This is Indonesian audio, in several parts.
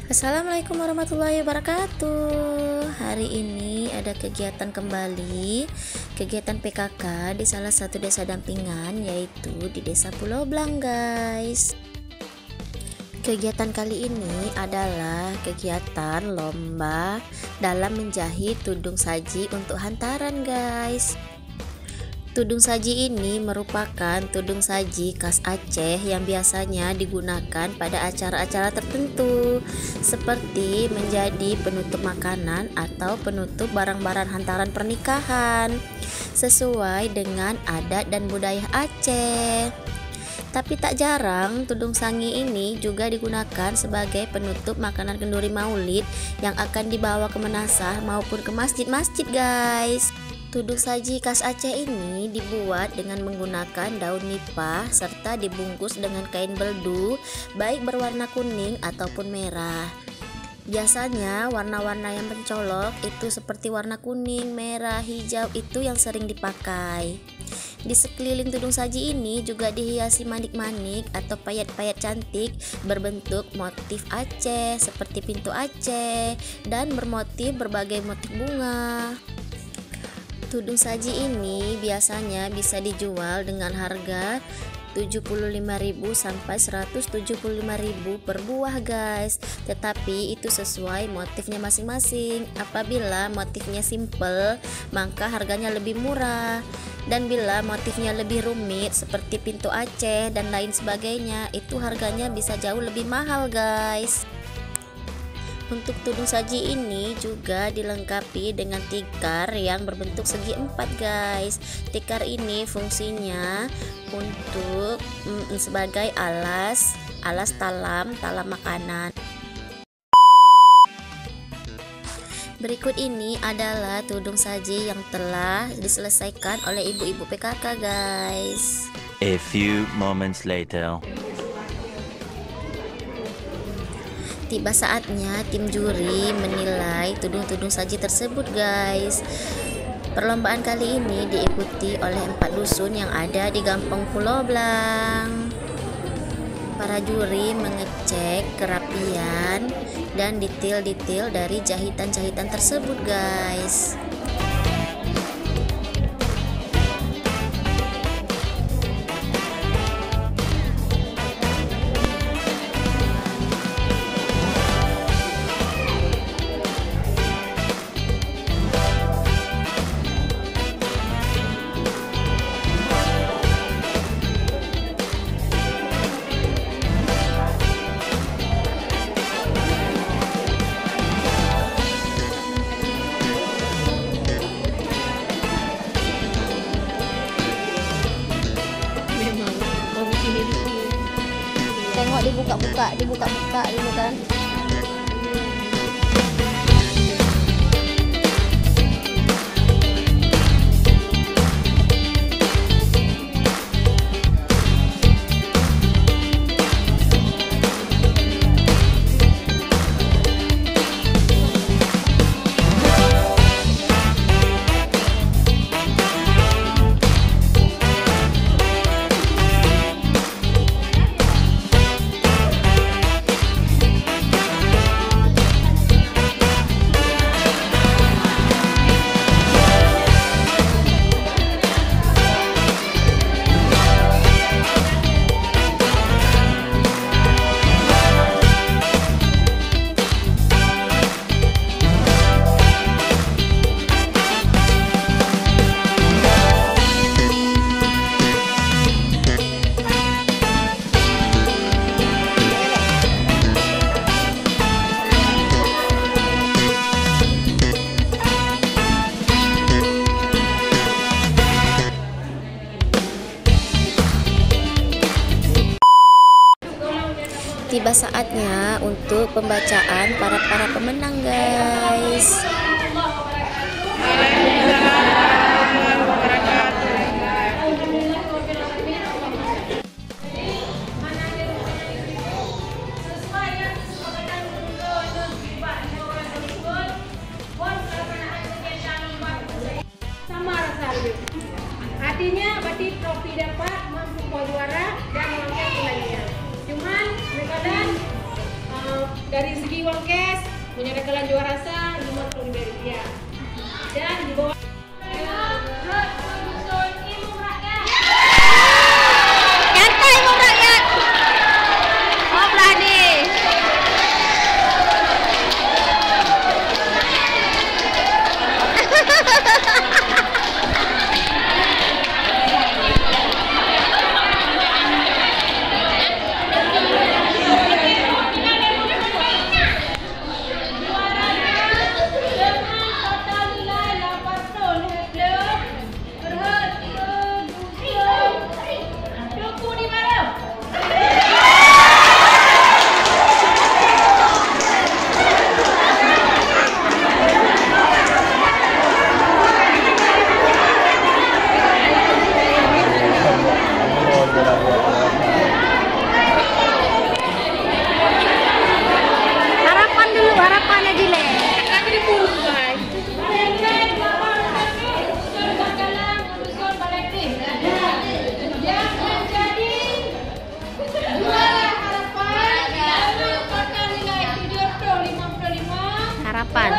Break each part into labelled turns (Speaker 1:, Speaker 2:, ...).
Speaker 1: Assalamualaikum warahmatullahi wabarakatuh. Hari ini ada kegiatan kembali, kegiatan PKK di salah satu desa dampingan, yaitu di Desa Pulau Blang, guys. Kegiatan kali ini adalah kegiatan lomba dalam menjahit tudung saji untuk hantaran, guys. Tudung saji ini merupakan tudung saji khas Aceh yang biasanya digunakan pada acara-acara tertentu, seperti menjadi penutup makanan atau penutup barang-barang hantaran pernikahan, sesuai dengan adat dan budaya Aceh. Tapi tak jarang tudung sangi ini juga digunakan sebagai penutup makanan kenduri maulid yang akan dibawa ke menasah maupun ke masjid-masjid, guys. Tudung saji khas Aceh ini dibuat dengan menggunakan daun nipah serta dibungkus dengan kain beldu, baik berwarna kuning ataupun merah. Biasanya warna-warna yang mencolok itu seperti warna kuning, merah, hijau itu yang sering dipakai. Di sekeliling tudung saji ini juga dihiasi manik-manik atau payet-payet cantik berbentuk motif Aceh seperti pintu Aceh dan bermotif berbagai motif bunga. Tudung saji ini biasanya bisa dijual dengan harga 75.000 sampai 175.000 per buah, guys. Tetapi itu sesuai motifnya masing-masing. Apabila motifnya simple, maka harganya lebih murah. Dan bila motifnya lebih rumit seperti pintu Aceh dan lain sebagainya, itu harganya bisa jauh lebih mahal, guys. Untuk tudung saji ini juga dilengkapi dengan tikar yang berbentuk segi empat, guys. Tikar ini fungsinya untuk sebagai alas talam makanan. Berikut ini adalah tudung saji yang telah diselesaikan oleh ibu-ibu PKK, guys.
Speaker 2: A few moments later.
Speaker 1: Tiba saatnya tim juri menilai tudung-tudung saji tersebut, guys. Perlombaan kali ini diikuti oleh 4 dusun yang ada di Gampong Pulau Blang. Para juri mengecek kerapian dan detail-detail dari jahitan-jahitan tersebut, guys. Tengok dibuka-buka dulu kan. Tiba saatnya untuk pembacaan para pemenang, guys.
Speaker 3: Artinya berarti trofi dapat, mampu juara dan uangnya lainnya. Cuman terkadang Dari segi uang cash, punya rekelan juara rasa Rp50.000. Dan di bawah
Speaker 1: harapan.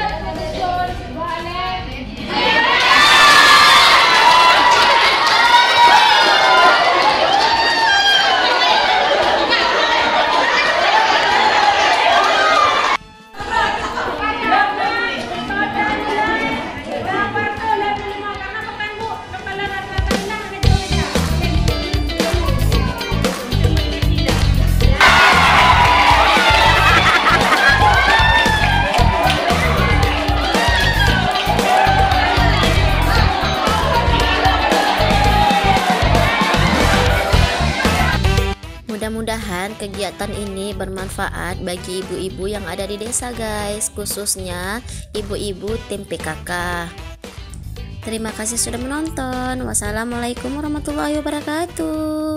Speaker 1: Mudah-mudahan kegiatan ini bermanfaat bagi ibu-ibu yang ada di desa guys, khususnya ibu-ibu tim PKK. Terima kasih sudah menonton. Wassalamualaikum warahmatullahi wabarakatuh.